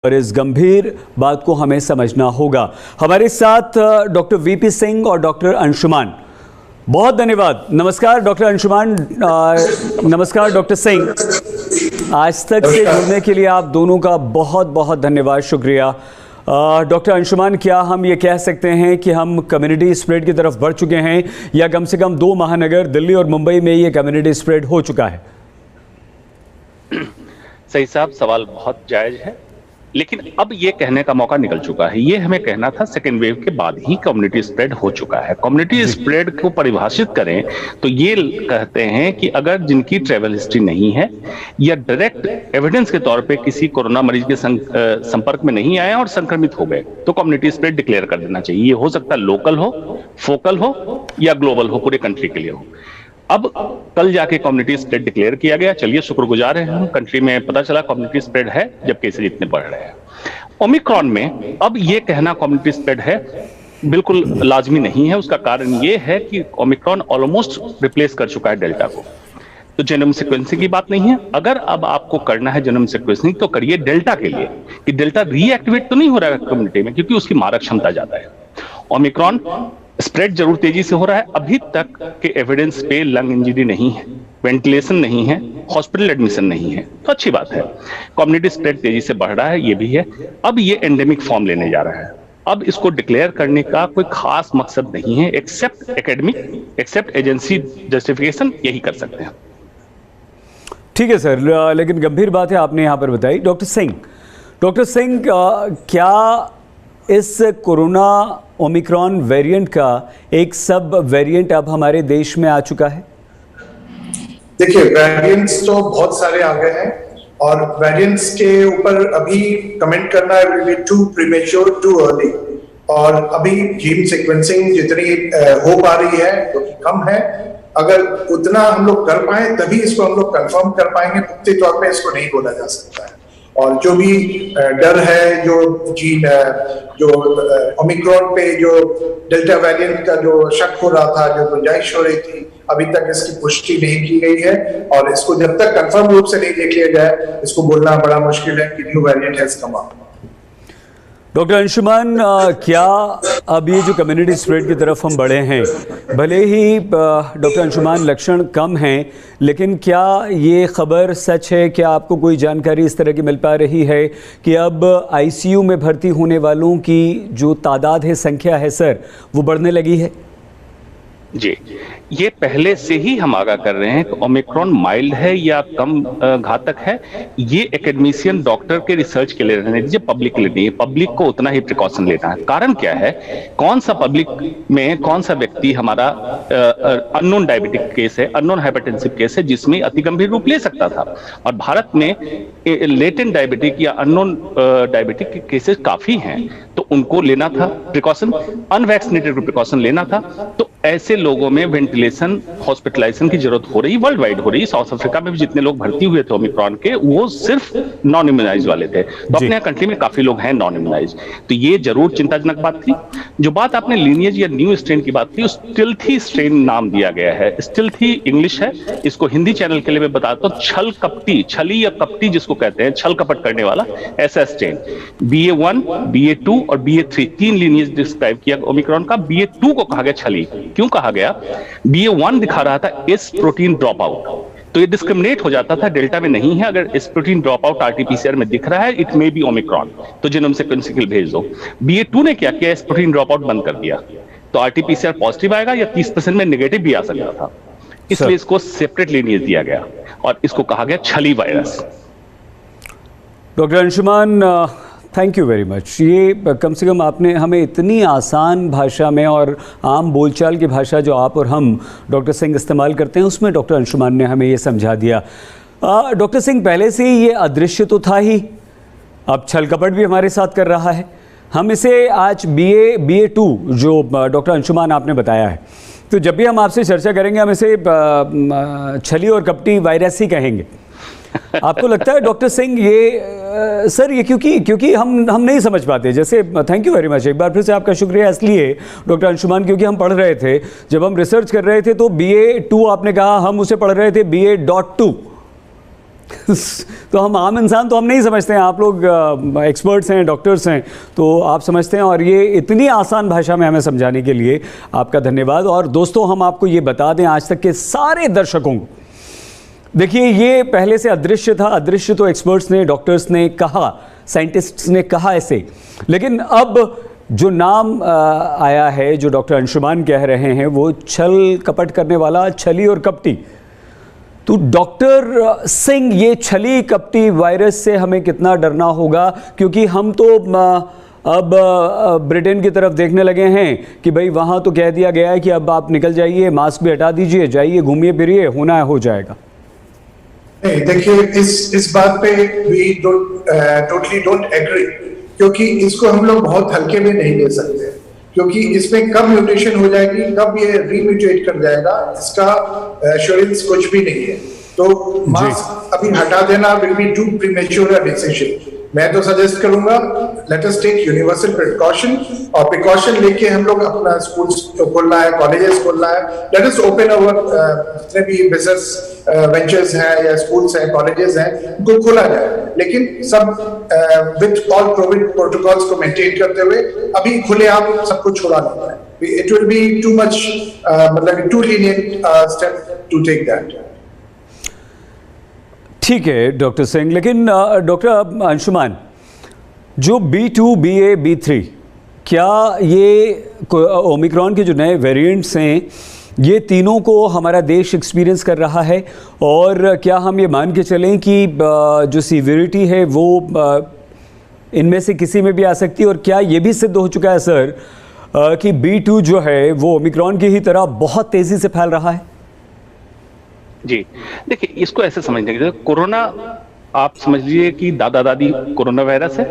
और इस गंभीर बात को हमें समझना होगा। हमारे साथ डॉक्टर वीपी सिंह और डॉक्टर अंशुमान, बहुत धन्यवाद। नमस्कार डॉक्टर अंशुमान, नमस्कार डॉक्टर सिंह। आज तक से जुड़ने के लिए आप दोनों का बहुत बहुत धन्यवाद, शुक्रिया। डॉक्टर अंशुमान, क्या हम ये कह सकते हैं कि हम कम्युनिटी स्प्रेड की तरफ बढ़ चुके हैं, या कम से कम 2 महानगर दिल्ली और मुंबई में ये कम्युनिटी स्प्रेड हो चुका है? सही साहब, सवाल बहुत जायज है, लेकिन अब ये कहने का मौका निकल चुका है। ये हमें कहना था सेकेंड वेव के बाद ही कम्युनिटी स्प्रेड हो चुका है। कम्युनिटी स्प्रेड को परिभाषित करें तो ये कहते हैं कि अगर जिनकी ट्रैवल हिस्ट्री नहीं है या डायरेक्ट एविडेंस के तौर पे किसी कोरोना मरीज के संपर्क में नहीं आए और संक्रमित हो गए, तो कम्युनिटी स्प्रेड डिक्लेयर कर देना चाहिए। ये हो सकता है लोकल हो, फोकल हो या ग्लोबल हो, पूरे कंट्री के लिए हो। अब कल जाके कम्युनिटी स्प्रेड डिक्लेयर किया गया। चलिए, शुक्रगुजार हैं हम, कंट्री में पता चला कम्युनिटी स्प्रेड है जब केसेज इतने बढ़ रहे हैं। ओमिक्रॉन में अब ये कहना कम्युनिटी स्प्रेड है बिल्कुल लाजमी नहीं है। उसका कारण ये है कि ओमिक्रॉन ऑलमोस्ट रिप्लेस कर चुका है डेल्टा को। तो जेनोम सीक्वेंसिंग की बात नहीं है। अगर अब आपको करना है जेनोम सीक्वेंसिंग तो करिए डेल्टा के लिए, कि डेल्टा रीएक्टिवेट तो नहीं हो रहा है कम्युनिटी में, क्योंकि उसकी मारक क्षमता ज्यादा है। ओमिक्रॉन स्प्रेड जरूर तेजी से हो रहा है। अभी तक के एविडेंस पे लंग इंजरी नहीं है, वेंटिलेशन नहीं है, हॉस्पिटल एडमिशन नहीं है, तो अच्छी बात है। कम्युनिटी स्प्रेड तेजी से बढ़ रहा है, ये भी है। अब ये एंडेमिक फॉर्म लेने जा रहा है। अब इसको डिक्लेयर करने का कोई खास मकसद नहीं है, except academic, except agency justification, यही कर सकते हैं। ठीक है सर, लेकिन गंभीर बात है आपने यहाँ पर बताई। डॉक्टर सिंह, क्या इस कोरोना ओमिक्रॉन वेरिएंट का एक सब वेरिएंट अब हमारे देश में आ चुका है? देखिए, वेरिएंट्स तो बहुत सारे आ गए हैं और वेरिएंट्स के ऊपर अभी कमेंट करना will be too premature, too early. और अभी जीन सीक्वेंसिंग जितनी हो पा रही है तो कम है। अगर उतना हम लोग कर पाए तभी इसको हम लोग कंफर्म कर पाएंगे। पुख्ते तौर पे इसको नहीं बोला जा सकता है। और जो भी डर है, जो ओमिक्रॉन पे जो डेल्टा वेरिएंट का जो शक हो रहा था, जो गुंजाइश हो रही थी, अभी तक इसकी पुष्टि नहीं की गई है। और इसको जब तक कंफर्म रूप से नहीं देख लिया जाए, इसको बोलना बड़ा मुश्किल है कि new variant has come up. Doctor Anshuman, क्या अब ये जो कम्युनिटी स्प्रेड की तरफ हम बढ़े हैं, भले ही डॉक्टर अंशुमान लक्षण कम हैं, लेकिन क्या ये खबर सच है? क्या आपको कोई जानकारी इस तरह की मिल पा रही है कि अब आईसीयू में भर्ती होने वालों की जो तादाद है, संख्या है सर, वो बढ़ने लगी है? जी, ये पहले से ही हम आगाह कर रहे हैं कि ओमिक्रॉन माइल्ड है या कम घातक है। ये एकेडमिशियन डॉक्टर के रिसर्च के लिए रहने दीजिए, पब्लिक के लिए नहीं है। पब्लिक को उतना ही प्रिकॉशन लेना है। कारण क्या है, कौन सा पब्लिक में कौन सा व्यक्ति हमारा अननोन डायबिटिक केस है, अननोन हाइपरटेंसिव केस है, जिसमें अति गंभीर रूप ले सकता था। और भारत में लेटेंट डायबिटिक या अननोन डायबिटिक के केसेस काफी हैं, तो उनको लेना था प्रिकॉशन, अनवैक्सीनेटेड को प्रिकॉशन लेना था। तो ऐसे लोगों में वेंटिलेशन, हॉस्पिटलाइजेशन की जरूरत हो रही, वर्ल्ड वाइड हो रही। साउथ अफ्रीका में भी जितने लोग भर्ती हुए थे ओमिक्रॉन के, वो सिर्फ नॉन इम्यूनाइज वाले थे। तो अपने यहाँ कंट्री में काफी लोग हैं नॉन इम्यूनाइज। तो ये जरूर चिंताजनक बात थी। जो बात आपने लीनिएज या न्यू स्ट्रेन की बात की, स्टिल्थी स्ट्रेन नाम दिया गया है। स्टिल्थी इंग्लिश है, इसको हिंदी चैनल के लिए मैं बताता हूँ छल कपटी, छली या कपटी जिसको कहते हैं, छल कपट करने वाला, ऐसा स्ट्रेन। BA1, BA2 और BA3 तीन लीनिएज डिस्क्राइब किया ओमिक्रॉन का। BA2 को कहा गया छली। क्यों कहा गया? BA1 दिखा रहा था एस प्रोटीन ड्रॉप आउट, तो ये डिस्क्रिमिनेट हो जाता था, डेल्टा में नहीं है। अगर S protein drop out RT-PCR में दिख रहा है, इट मे बी ओमिक्रॉन, तो जेनोम सीक्वेंसिंग भेज दो। BA2 ने क्या किया, एस प्रोटीन ड्रॉप आउट बंद कर दिया, तो RT-PCR पॉजिटिव आएगा या 30% में नेगेटिव भी आ सकता था। इसलिए इसको सेपरेट लीनिएज दिया गया और इसको कहा गया छली virus. Doctor Anshuman, thank you very much. ये कम से कम आपने हमें इतनी आसान भाषा में और आम बोलचाल की भाषा जो आप और हम डॉक्टर सिंह इस्तेमाल करते हैं, उसमें डॉक्टर अंशुमान ने हमें ये समझा दिया। डॉक्टर सिंह, पहले से ही ये अदृश्य तो था ही, अब छल कपट भी हमारे साथ कर रहा है। हम इसे आज BA2 जो डॉक्टर अंशुमान आपने बताया है, तो जब भी हम आपसे चर्चा करेंगे हम इसे छली और कपटी वायरस ही कहेंगे। आपको लगता है डॉक्टर सिंह ये सर, ये क्योंकि हम नहीं समझ पाते, जैसे थैंक यू वेरी मच, एक बार फिर से आपका शुक्रिया इसलिए डॉक्टर अंशुमान, क्योंकि हम पढ़ रहे थे, जब हम रिसर्च कर रहे थे तो BA2 आपने कहा, हम उसे पढ़ रहे थे BA.2। तो हम आम इंसान तो हम नहीं समझते हैं, आप लोग एक्सपर्ट्स हैं, डॉक्टर्स हैं, तो आप समझते हैं, और ये इतनी आसान भाषा में हमें समझाने के लिए आपका धन्यवाद। और दोस्तों, हम आपको ये बता दें, आज तक के सारे दर्शकों को, देखिए ये पहले से अदृश्य था, अदृश्य तो एक्सपर्ट्स ने, डॉक्टर्स ने कहा, साइंटिस्ट्स ने कहा ऐसे, लेकिन अब जो नाम आया है, जो डॉक्टर अंशुमान कह रहे हैं, वो छल कपट करने वाला, छली और कपटी। तो डॉक्टर सिंह, ये छली कपटी वायरस से हमें कितना डरना होगा, क्योंकि हम तो अब ब्रिटेन की तरफ देखने लगे हैं कि भाई वहाँ तो कह दिया गया है कि अब आप निकल जाइए, मास्क भी हटा दीजिए, जाइए घूमिए फिरिए, होना है हो जाएगा। नहीं, देखिए इस बात पे वी टोटली डोंट एग्री, क्योंकि इसको हम लोग बहुत हल्के में नहीं ले सकते, क्योंकि इसमें कब म्यूटेशन हो जाएगी, कब ये रीम्यूटेट कर जाएगा, इसका एश्योरेंस कुछ भी नहीं है। तो मास्क अभी हटा देना will be too premature decision. मैं तो सजेस्ट करूंगा, let us take universal precaution, और प्रिकॉशन लेके हम लोग अपना स्कूल्स खोलना है, कॉलेजेस खोलना है, लेट अस ओपन अवर जितने भी बिजनेस वेंचर्स हैं या स्कूल्स हैं, कॉलेजेस हैं, उनको खोला जाए, लेकिन सब विद ऑल कोविड प्रोटोकॉल्स को मेंटेन करते हुए। अभी खुलेआम सबको छोड़ा नहीं है, it will be too much, मतलब too lenient step to take that. ठीक है डॉक्टर सिंह, लेकिन डॉक्टर अंशुमान, जो B2, BA, B3, क्या ये ओमिक्रॉन के जो नए वेरिएंट्स हैं, ये तीनों को हमारा देश एक्सपीरियंस कर रहा है, और क्या हम ये मान के चलें कि जो सीवियरिटी है वो इनमें से किसी में भी आ सकती है, और क्या ये भी सिद्ध हो चुका है सर कि B2 जो है वो ओमिक्रॉन की ही तरह बहुत तेज़ी से फैल रहा है? जी देखिए, इसको ऐसे समझने के लिए, कोरोना आप समझ लीजिए कि दादा दादी कोरोना वायरस है,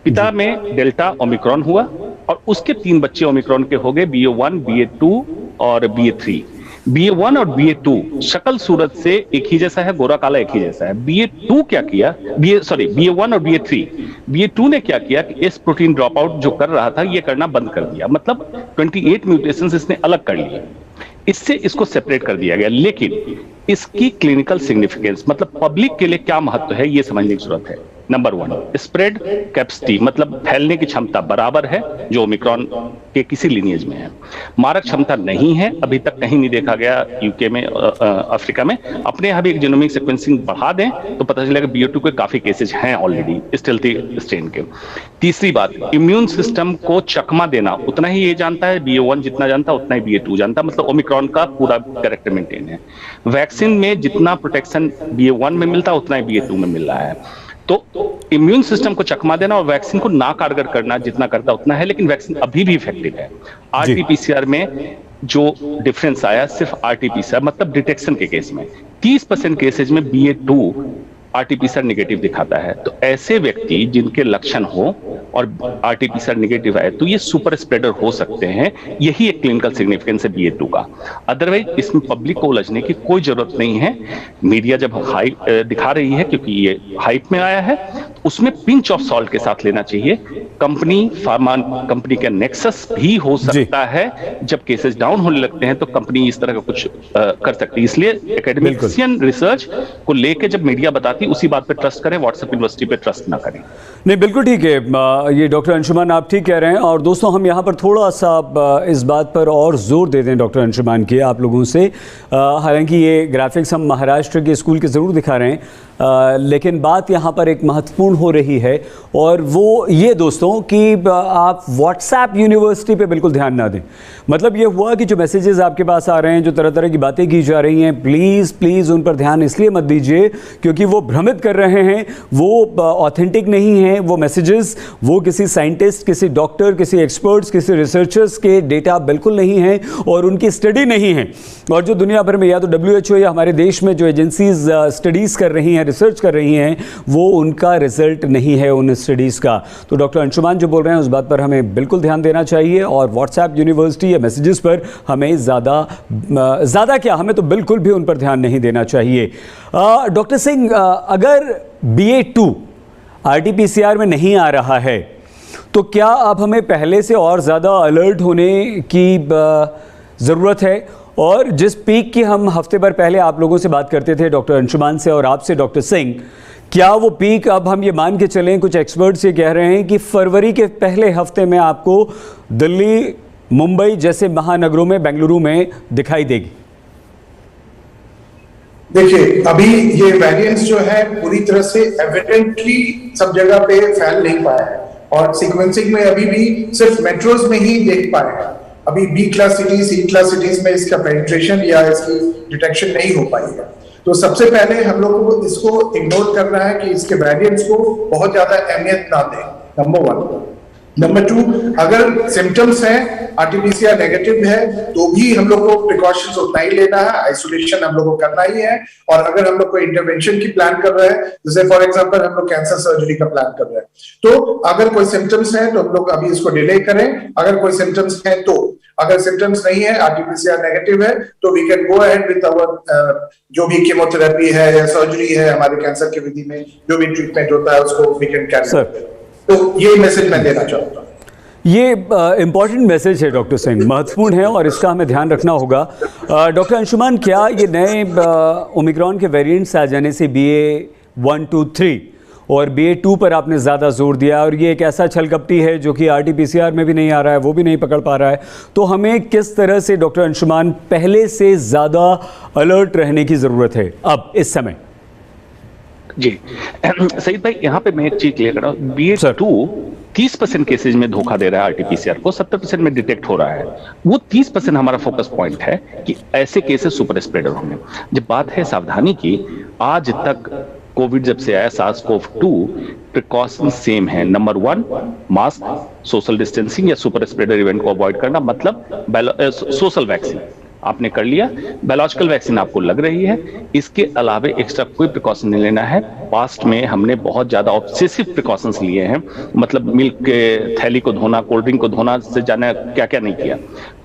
पिता में डेल्टा ओमिक्रॉन हुआ, और उसके 3 बच्चे ओमिक्रॉन के हो गए, BA1, BA2 और BA3। BA1 और BA2 शक्ल सूरत से एक ही जैसा है, गोरा काला एक ही जैसा है। BA2 क्या किया, BA1 और BA3, BA2 ने क्या किया कि एस प्रोटीन ड्रॉप आउट जो कर रहा था, ये करना बंद कर दिया, मतलब 28 म्यूटेशंस इसने अलग कर लिए, इससे इसको सेपरेट कर दिया गया। लेकिन इसकी क्लिनिकल सिग्निफिकेंस, मतलब पब्लिक के लिए क्या महत्व है, ये समझने की जरूरत है। नंबर 1, स्प्रेड कैपेसिटी, मतलब फैलने की क्षमता बराबर है जो ओमिक्रॉन के किसी लिनिएज में है। मारक क्षमता नहीं है, अभी तक कहीं नहीं देखा गया, यूके में, अफ्रीका में। अपने यहाँ भी एक जीनोमिक सीक्वेंसिंग बढ़ा दें तो पता चलेगा BA2 के काफी केसेज हैं ऑलरेडी स्टेल्थी स्ट्रेन के। तीसरी बात, इम्यून सिस्टम को चकमा देना, उतना ही ये जानता है, BA1 जितना जानता उतना ही BA2 जानता, मतलब ओमिक्रॉन का पूरा कैरेक्टर मेंटेन है। वैक्सीन में जितना प्रोटेक्शन BA1 में मिलता उतना ही BA2 में मिल रहा है। तो इम्यून सिस्टम को चकमा देना और वैक्सीन को ना कारगर करना जितना करता उतना है, लेकिन वैक्सीन अभी भी इफेक्टिव है। RT-PCR में जो डिफरेंस आया, सिर्फ RT-PCR मतलब डिटेक्शन के केस में 30% केसेज में BA2 RT-PCR निगेटिव दिखाता है। तो ऐसे व्यक्ति जिनके लक्षण हो और RT-PCR निगेटिव आए तो ये सुपर स्प्रेडर हो सकते हैं, यही एक क्लिनिकल सिग्निफिकेंस है BA2 का। अदरवाइज इसमें पब्लिक को उलझने की कोई जरूरत नहीं है। मीडिया जब हाइप दिखा रही है, क्योंकि ये हाइप में आया है, उसमें पिंच ऑफ सॉल्ट के साथ लेना चाहिए। कंपनी, फार्मा कंपनी का नेक्सस भी हो सकता है, जब केसेस डाउन होने लगते हैं तो कंपनी इस तरह का कुछ कर सकती है। इसलिए एकेडमिशियन रिसर्च को लेकर जब मीडिया बताती उसी बात पे ट्रस्ट करें, व्हाट्सएप यूनिवर्सिटी पे ट्रस्ट ना करें। नहीं, बिल्कुल ठीक है, ये डॉक्टर अंशुमान आप ठीक कह रहे हैं। और दोस्तों, हम यहाँ पर थोड़ा सा इस बात पर और जोर दे दें डॉक्टर अंशुमान की आप लोगों से। हालांकि ये ग्राफिक्स हम महाराष्ट्र के स्कूल के ज़रूर दिखा रहे हैं, लेकिन बात यहाँ पर एक महत्वपूर्ण हो रही है, और वो ये दोस्तों कि आप व्हाट्सएप यूनिवर्सिटी पे बिल्कुल ध्यान ना दें। मतलब ये हुआ कि जो मैसेजेस आपके पास आ रहे हैं, जो तरह तरह की बातें की जा रही हैं, प्लीज़ प्लीज़ उन पर ध्यान इसलिए मत दीजिए क्योंकि वो भ्रमित कर रहे हैं, वो ऑथेंटिक नहीं हैं वो मैसेजेस, वो किसी साइंटिस्ट, किसी डॉक्टर, किसी एक्सपर्ट्स, किसी रिसर्चर्स के डेटा बिल्कुल नहीं हैं, और उनकी स्टडी नहीं है। और जो दुनिया भर में या तो WHO या हमारे देश में जो एजेंसीज स्टडीज़ कर रही हैं, रिसर्च कर रही हैं, वो उनका रिजल्ट नहीं है उन स्टडीज़ का। तो डॉक्टर अंशुमान जो बोल रहे हैं उस बात पर हमें बिल्कुल ध्यान देना चाहिए, और व्हाट्सएप यूनिवर्सिटी या मैसेजेस पर हमें ज़्यादा क्या, हमें तो बिल्कुल भी उन पर ध्यान नहीं देना चाहिए। डॉक्टर सिंह, अगर BA2 RT-PCR में नहीं आ रहा है तो क्या अब हमें पहले से और ज़्यादा अलर्ट होने की ज़रूरत है? और जिस पीक की हम हफ्ते भर पहले आप लोगों से बात करते थे, डॉक्टर अंशुमान से और आपसे डॉक्टर सिंह, क्या वो पीक अब हम ये मान के चलें, कुछ एक्सपर्ट्स ये कह रहे हैं कि फरवरी के पहले हफ्ते में आपको दिल्ली, मुंबई जैसे महानगरों में, बेंगलुरु में दिखाई देगी? देखिए, अभी ये वेरिएंट्स जो है पूरी तरह से एविडेंटली सब जगह पे फैल नहीं पाया है और सीक्वेंसिंग में अभी भी सिर्फ मेट्रोज में ही देख पाए हैं। अभी बी क्लास सिटीज, सी क्लास सिटीज में इसका पेनिट्रेशन या इसकी डिटेक्शन नहीं हो पाई है। तो सबसे पहले हम लोगों को इसको इग्नोर करना है कि इसके वेरिएंट्स को बहुत ज्यादा अहमियत ना दें, नंबर 1। नंबर 2, अगर सिम्टम्स हैं, आरटीपीसीआर नेगेटिव है, तो भी हम लोग को प्रिकॉशंस उतना ही लेना है, आइसोलेशन हम लोग को करना ही है। और अगर हम लोग को इंटरवेंशन की प्लान कर रहे हैं, जैसे फॉर एग्जांपल हम लोग कैंसर सर्जरी का प्लान कर रहे हैं, तो अगर कोई सिम्टम्स है तो हम लोग अभी इसको डिले करें। अगर कोई सिम्टम्स है तो, अगर सिम्टम्स नहीं है, आरटीपीसीआर नेगेटिव है, तो we can go ahead with our जो भी कीमोथेरेपी है या सर्जरी है हमारे कैंसर की विधि में, जो भी ट्रीटमेंट होता है उसको वी कैन कैरी। तो ये मैसेज मैं देना चाहता हूँ। ये इम्पॉर्टेंट मैसेज है डॉक्टर सिंह, महत्वपूर्ण है और इसका हमें ध्यान रखना होगा। डॉक्टर अंशुमान, क्या ये नए ओमिक्रॉन के वेरिएंट्स आ जाने से BA.1, 2, 3 और BA.2 पर आपने ज़्यादा जोर दिया, और ये एक ऐसा छलकपटी है जो कि RT-PCR में भी नहीं आ रहा है, वो भी नहीं पकड़ पा रहा है, तो हमें किस तरह से डॉक्टर अंशुमान पहले से ज़्यादा अलर्ट रहने की ज़रूरत है अब इस समय? जी सईद भाई, यहाँ पे मैं एक चीज क्लियर कर रहा हूँ। BA.2 30% केसेज में धोखा दे रहा है RT-PCR को, 70% में डिटेक्ट हो रहा है। वो 30% हमारा फोकस पॉइंट है कि ऐसे केसेस सुपर स्प्रेडर होंगे। जब बात है सावधानी की, आज तक कोविड जब से आया SARS-CoV-2, प्रिकॉशन सेम है। नंबर 1, मास्क, सोशल डिस्टेंसिंग या सुपर स्प्रेडर इवेंट को अवॉइड करना, मतलब सोशल वैक्सीन आपने कर लिया, बायोलॉजिकल वैक्सीन आपको लग रही है, इसके अलावा एक्स्ट्रा कोई प्रिकॉशन नहीं लेना है। पास्ट में हमने बहुत ज्यादा ऑब्सेसिव प्रिकॉशंस लिए हैं, मतलब मिल्क के थैली को धोना, कोल्ड ड्रिंक को धोना से जाने क्या क्या नहीं किया।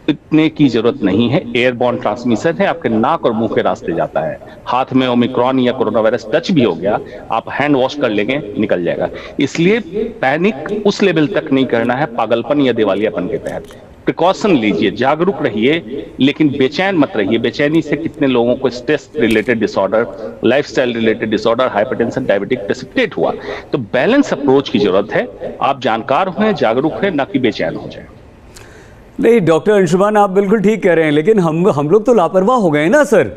इतने की जरूरत नहीं है। एयरबॉर्न ट्रांसमिशन है, आपके नाक और मुंह के रास्ते जाता है। हाथ में ओमिक्रॉन या कोरोना वायरस टच भी हो गया, आप हैंड वॉश कर लेंगे, निकल जाएगा। इसलिए पैनिक उस लेवल तक नहीं करना है पागलपन या दिवालियापन के तहत। प्रिकॉशन लीजिए, जागरूक रहिए, लेकिन बेचैन मत रहिए। बेचैनी से कितने लोगों को stress related disorder, lifestyle related disorder, hypertension, diabetic, precipitate हुआ। तो बैलेंस अप्रोच की जरूरत है। आप जानकार हों, जागरूक हैं, ना कि बेचैन हो जाए। नहीं डॉक्टर अंशुमान, आप बिल्कुल ठीक कह रहे हैं, लेकिन हम लोग तो लापरवाह हो गए ना सर।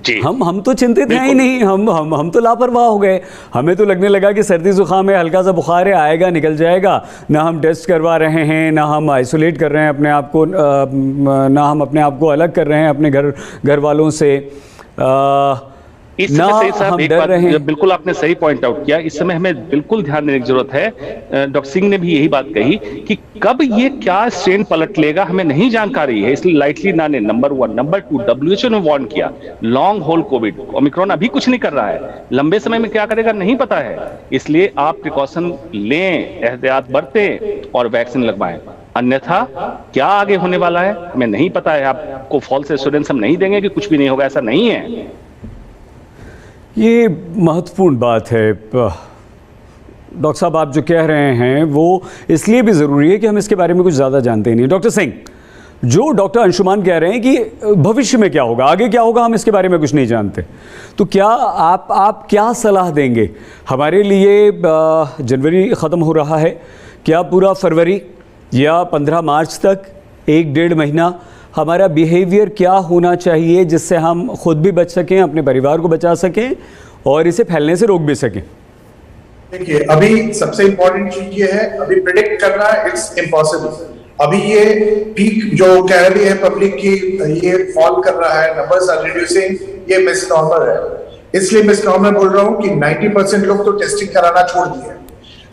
जी, हम तो चिंतित हैं ही नहीं, हम तो लापरवाह हो गए। हमें तो लगने लगा कि सर्दी जुकाम है, हल्का सा बुखार है, आएगा निकल जाएगा। ना हम टेस्ट करवा रहे हैं, ना हम आइसोलेट कर रहे हैं अपने आप को, ना हम अपने आप को अलग कर रहे हैं अपने घर वालों से। इस समय सही साहब, एक बात बिल्कुल आपने सही पॉइंट आउट किया। इस समय हमें बिल्कुल ध्यान देने की जरूरत है। डॉक्टर सिंह ने भी यही बात कही कि कब ये क्या स्ट्रेन पलट लेगा हमें नहीं जानकारी है, इसलिए लाइटली ना लें। नंबर 1। नंबर 2, WHO ने वार्न किया, लॉन्ग होल कोविड, ओमिक्रॉन अभी कुछ नहीं कर रहा है, लंबे समय में क्या करेगा नहीं पता है। इसलिए आप प्रिकॉशन लें, एहतियात बरतें और वैक्सीन लगवाएं। अन्यथा क्या आगे होने वाला है हमें नहीं पता है। आपको फॉल्स एश्योरेंस हम नहीं देंगे कि कुछ भी नहीं होगा, ऐसा नहीं है। ये महत्वपूर्ण बात है डॉक्टर साहब, आप जो कह रहे हैं वो इसलिए भी ज़रूरी है कि हम इसके बारे में कुछ ज़्यादा जानते ही नहीं। डॉक्टर सिंह, जो डॉक्टर अंशुमान कह रहे हैं कि भविष्य में क्या होगा, आगे क्या होगा, हम इसके बारे में कुछ नहीं जानते, तो क्या आप क्या सलाह देंगे हमारे लिए? जनवरी ख़त्म हो रहा है, क्या पूरा फरवरी या 15 मार्च तक 1-1.5 महीना हमारा बिहेवियर क्या होना चाहिए जिससे हम खुद भी बच सकें, अपने परिवार को बचा सकें और इसे फैलने से रोक भी सकें? देखिए, अभी सबसे इंपॉर्टेंट चीज ये है, अभी प्रिडिक्ट करना इट्स इम्पॉसिबल। अभी ये पीक जो कह रही है पब्लिक की, ये फॉल कर रहा है, नंबर्स आर रिड्यूसिंग, ये मिसनॉर्मल है। इसलिए मिसनॉर्मल बोल रहा हूँ कि 90% लोग तो टेस्टिंग कराना छोड़ दिए,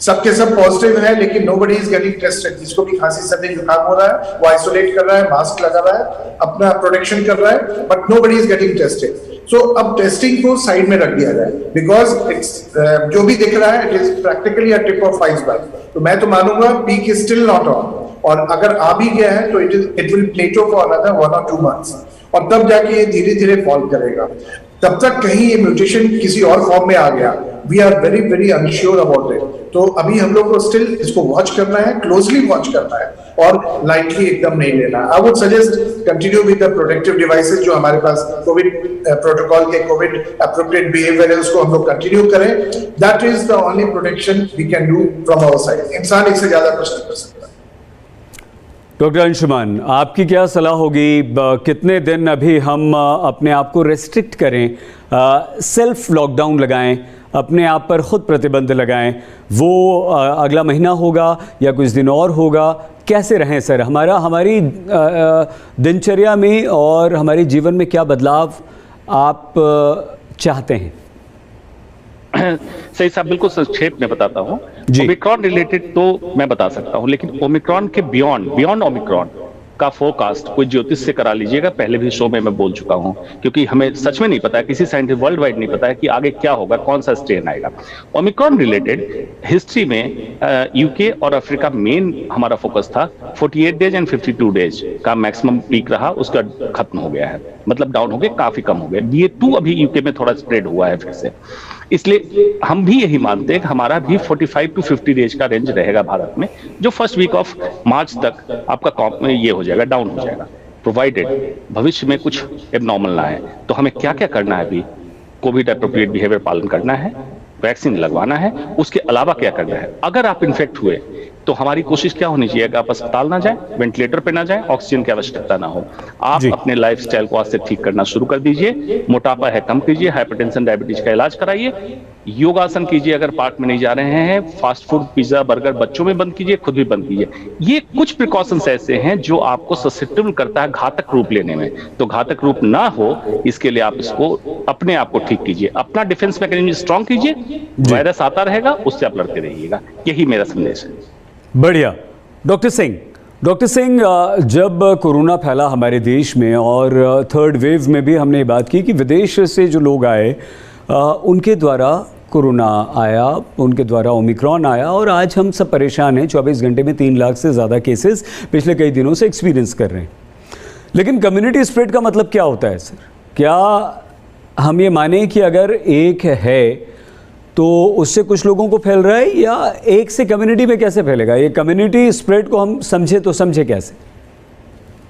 सबके सब पॉजिटिव है, लेकिन नोबडी इज गेटिंग टेस्टेड। जिसको भी खांसी सर्दी जुकाम हो रहा है वो आइसोलेट कर रहा है, मास्क लगा रहा है, अपना प्रोटेक्शन कर रहा है, but nobody is getting tested. So अब टेस्टिंग को साइड में रख दिया जाए, बिकॉज इट्स जो भी दिख रहा है it is practically a tip of iceberg. तो मैं तो मानूंगा peak is still not on, और अगर आ भी गया है तो it will plateau for another 1 or 2 months, और तब जाके ये धीरे धीरे फॉल करेगा। तब तक कहीं ये म्यूटेशन किसी और फॉर्म में आ गया, we are very unsure about it. तो अभी हम लोग को स्टिल इसको वॉच करना है, क्लोजली वॉच करना है। और लाइटली एकदम नहीं लेना। I would suggest continue with the protective devices जो हमारे पास कोविड प्रोटोकॉल के कोविड एप्रोप्रिएट बिहेवियर है उसको हम लोग कंटिन्यू करें। That is the only protection we can do from our side. इंसान इससे ज्यादा कुछ नहीं कर सकता। डॉक्टर अंशुमान, आपकी क्या सलाह होगी? कितने दिन अभी हम अपने आप को रेस्ट्रिक्ट करें, सेल्फ लॉकडाउन लगाएं, अपने आप पर खुद प्रतिबंध लगाएं? वो अगला महीना होगा या कुछ दिन और होगा? कैसे रहें सर? हमारी दिनचर्या में और हमारे जीवन में क्या बदलाव आप चाहते हैं? सही साहब, बिल्कुल संक्षेप में बताता हूँ। ओमिक्रॉन रिलेटेड तो मैं बता सकता हूँ, लेकिन ओमिक्रॉन के बियॉन्ड ओमिक्रॉन का फोरकास्ट कोई ज्योतिष से करा लीजिएगा। पहले भी शो में मैं बोल चुका हूं, क्योंकि हमें सच में नहीं पता है, किसी साइंटिस्ट वर्ल्ड वाइड नहीं पता है कि आगे क्या होगा, कौन सा स्ट्रेन आएगा। ओमिक्रॉन रिलेटेड हिस्ट्री में यूके और अफ्रीका मेन हमारा फोकस था। 48 डेज एंड 52 डेज का मैक्सिमम पीक रहा, उसका खत्म हो गया है, मतलब डाउन हो गया, काफी कम हो गया। BA.2 अभी यूके में थोड़ा स्प्रेड हुआ है फिर से, इसलिए हम भी यही मानते हैं कि हमारा भी 45 to 50 डेज का रेंज रहेगा भारत में, जो फर्स्ट वीक ऑफ मार्च तक आपका ये हो जाएगा, डाउन हो जाएगा, प्रोवाइडेड भविष्य में कुछ एबनॉर्मल ना है। तो हमें क्या क्या करना है? अभी कोविड एप्रोप्रिएट बिहेवियर पालन करना है, वैक्सीन लगवाना है, उसके अलावा क्या करना है? अगर आप इन्फेक्ट हुए तो हमारी कोशिश क्या होनी चाहिए कि आप अस्पताल ना जाए, वेंटिलेटर पे ना जाए, ऑक्सीजन की आवश्यकता ना हो। आप अपने लाइफस्टाइल को आज से ठीक करना शुरू कर दीजिए। मोटापा है कम कीजिए, हाइपरटेंशन डायबिटीज का इलाज कराइए, योगासन कीजिए अगर पार्क में नहीं जा रहे हैं, फास्ट फूड पिज्जा बर्गर बच्चों में बंद कीजिए, खुद भी बंद कीजिए। ये कुछ प्रिकॉशंस ऐसे हैं जो आपको ससेप्टेबल करता है घातक रूप लेने में। तो घातक रूप ना हो इसके लिए आप इसको अपने आप को ठीक कीजिए, अपना डिफेंस मैकेनिज्म स्ट्रॉन्ग कीजिए। वायरस आता रहेगा, उससे आप लड़ते रहिएगा, यही मेरा संदेश है। बढ़िया। डॉक्टर सिंह, जब कोरोना फैला हमारे देश में और थर्ड वेव में भी हमने बात की कि विदेश से जो लोग आए उनके द्वारा कोरोना आया, उनके द्वारा ओमिक्रॉन आया और आज हम सब परेशान हैं। 24 घंटे में 3 लाख से ज़्यादा केसेस पिछले कई दिनों से एक्सपीरियंस कर रहे हैं। लेकिन कम्युनिटी स्प्रेड का मतलब क्या होता है सर? क्या हम ये माने कि अगर एक है तो उससे कुछ लोगों को फैल रहा है, या एक से कम्युनिटी में कैसे फैलेगा? ये कम्युनिटी स्प्रेड को हम समझे कैसे?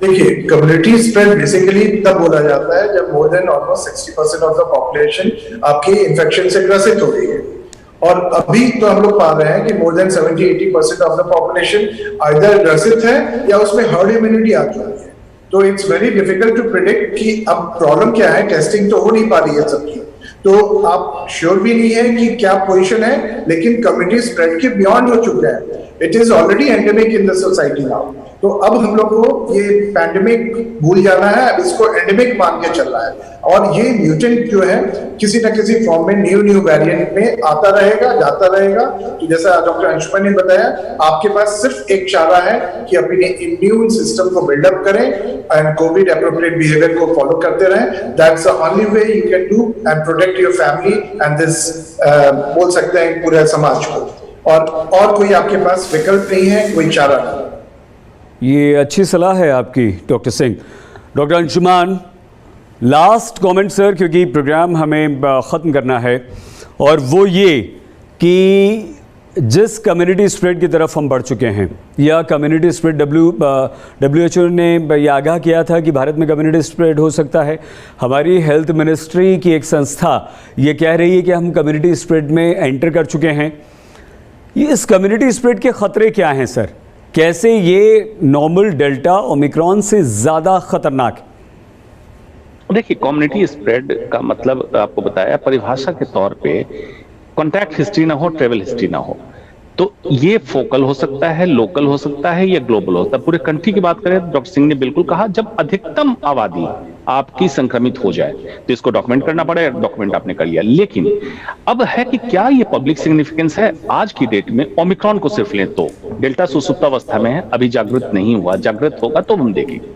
देखिए, कम्युनिटी स्प्रेड बेसिकली तब बोला जाता है जब more than almost 60% of the population आपकी इन्फेक्शन से ग्रसित हो रही है। और अभी तो हम लोग पा रहे हैं कि more than 70-80% of the population either ग्रसित है या उसमें हर्ड इम्यूनिटी आ चुकी है। तो it's very difficult to predict कि अब प्रॉब्लम क्या है। टेस्टिंग तो हो नहीं पा रही है सबकी, तो आप श्योर भी नहीं है कि क्या पोजीशन है, लेकिन कम्युनिटी स्प्रेड के बियॉन्ड हो चुका है। It is already endemic in the society now. तो अब हम लोग को ये पैंडेमिक भूल जाना है, अब इसको एंडेमिक मान के चल रहा है। और ये म्यूटेंट जो है किसी न किसी फॉर्म में न्यू वेरिएंट में आता रहेगा, जाता रहेगा। तो जैसा डॉक्टर अंशुमन ने बताया, आपके पास सिर्फ एक चारा है कि अपने इम्यून सिस्टम को बिल्डअप करें एंड कोविड एप्रोप्रिएट बिहेवियर को फॉलो करते रहें। That's the only way you can do and protect your family and this बोल सकते हैं पूरे समाज को। और कोई आपके पास विकल्प नहीं है, कोई चारा नहीं। ये अच्छी सलाह है आपकी doctor Singh. Doctor Anshuman, last comment sir, क्योंकि प्रोग्राम हमें ख़त्म करना है, और वो ये कि जिस कम्युनिटी स्प्रेड की तरफ हम बढ़ चुके हैं, या कम्युनिटी स्प्रेड WHO ने यह आगाह किया था कि भारत में कम्युनिटी स्प्रेड हो सकता है। हमारी हेल्थ मिनिस्ट्री की एक संस्था ये कह रही है कि हम कम्युनिटी स्प्रेड में एंटर कर चुके हैं। इस कम्युनिटी स्प्रेड के ख़तरे क्या हैं सर? कैसे ये नॉर्मल डेल्टा ओमिक्रॉन से ज़्यादा खतरनाक है? देखिए, कम्युनिटी स्प्रेड का मतलब आपको बताया, परिभाषा के तौर पे कॉन्टैक्ट हिस्ट्री ना हो, ट्रेवल हिस्ट्री ना हो। तो ये फोकल हो सकता है, लोकल हो सकता है, या ग्लोबल होता है। पूरे कंट्री की बात करें तो डॉक्टर सिंह ने बिल्कुल कहा, जब अधिकतम आबादी आपकी संक्रमित हो जाए तो इसको डॉक्यूमेंट करना पड़ेगा। डॉक्यूमेंट आपने कर लिया, लेकिन अब है कि क्या ये पब्लिक सिग्निफिकेंस है? आज की डेट में ओमिक्रॉन को सिर्फ लें तो डेल्टा सुसुप्तावस्था में है, अभी जागृत नहीं हुआ, जागृत होगा तो हम देखेंगे।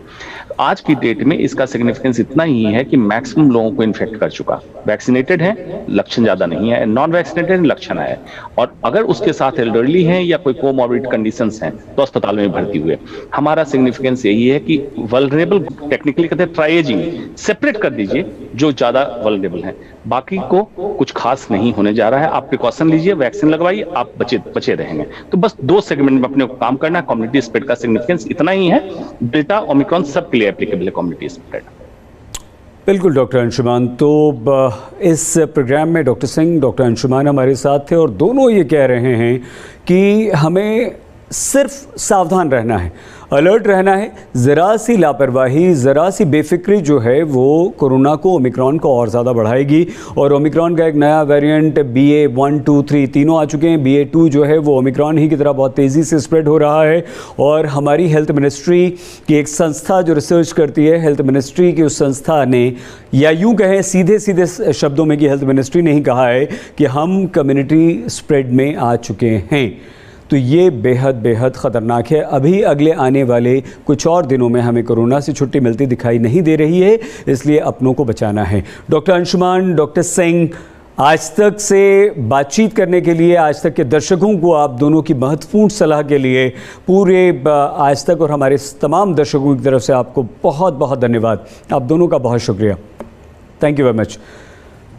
आज की डेट में इसका सिग्निफिकेंस इतना ही है कि मैक्सिमम लोगों को इन्फेक्ट कर चुका। वैक्सीनेटेड है, लक्षण ज्यादा नहीं है, नॉन वैक्सीनेटेड लक्षण है, और अगर उसके साथ एल्डरली हैं या कोई कोमॉर्बिड कंडीशंस हैं तो अस्पताल में भर्ती हुए। हमारा सिग्निफिकेंस यही है कि वल्नरेबल, टेक्निकली कहते हैं ट्राइएजिंग, सेपरेट कर दीजिए जो ज्यादा वल्नरेबल हैं, बाकी को कुछ खास नहीं होने जा रहा है। आप प्रिकॉशन लीजिए, वैक्सीन लगवाइए, आप बचे रहेंगे। तो बस 2 सेगमेंट में अपने को काम करना है। कम्युनिटी स्प्रेड का सिग्निफिकेंस इतना ही है, डेल्टा ओमिक्रॉन सबके लिए एप्लीकेबल है कम्युनिटी स्प्रेड। बिल्कुल डॉक्टर अंशुमान, तो इस प्रोग्राम में डॉक्टर सिंह, डॉक्टर अंशुमान हमारे साथ थे और दोनों ये कह रहे हैं कि हमें सिर्फ सावधान रहना है, अलर्ट रहना है। ज़रा सी लापरवाही, ज़रा सी बेफिक्री जो है वो कोरोना को, ओमिक्रॉन को और ज़्यादा बढ़ाएगी। और ओमिक्रॉन का एक नया वेरिएंट BA.1, 2, 3 तीनों आ चुके हैं। BA.2 जो है वो ओमिक्रॉन ही की तरह बहुत तेज़ी से स्प्रेड हो रहा है। और हमारी हेल्थ मिनिस्ट्री की एक संस्था जो रिसर्च करती है, हेल्थ मिनिस्ट्री की उस संस्था ने, या यूँ कहें सीधे सीधे शब्दों में कि हेल्थ मिनिस्ट्री ने ही कहा है कि हम कम्युनिटी स्प्रेड में आ चुके हैं। तो ये बेहद ख़तरनाक है। अभी अगले आने वाले कुछ और दिनों में हमें कोरोना से छुट्टी मिलती दिखाई नहीं दे रही है, इसलिए अपनों को बचाना है। डॉक्टर अंशुमान, डॉक्टर सिंह, आज तक से बातचीत करने के लिए, आज तक के दर्शकों को आप दोनों की महत्वपूर्ण सलाह के लिए पूरे आज तक और हमारे तमाम दर्शकों की तरफ से आपको बहुत बहुत धन्यवाद। आप दोनों का बहुत शुक्रिया। Thank you very much.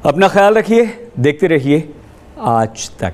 अपना ख्याल रखिए, देखते रहिए आज तक।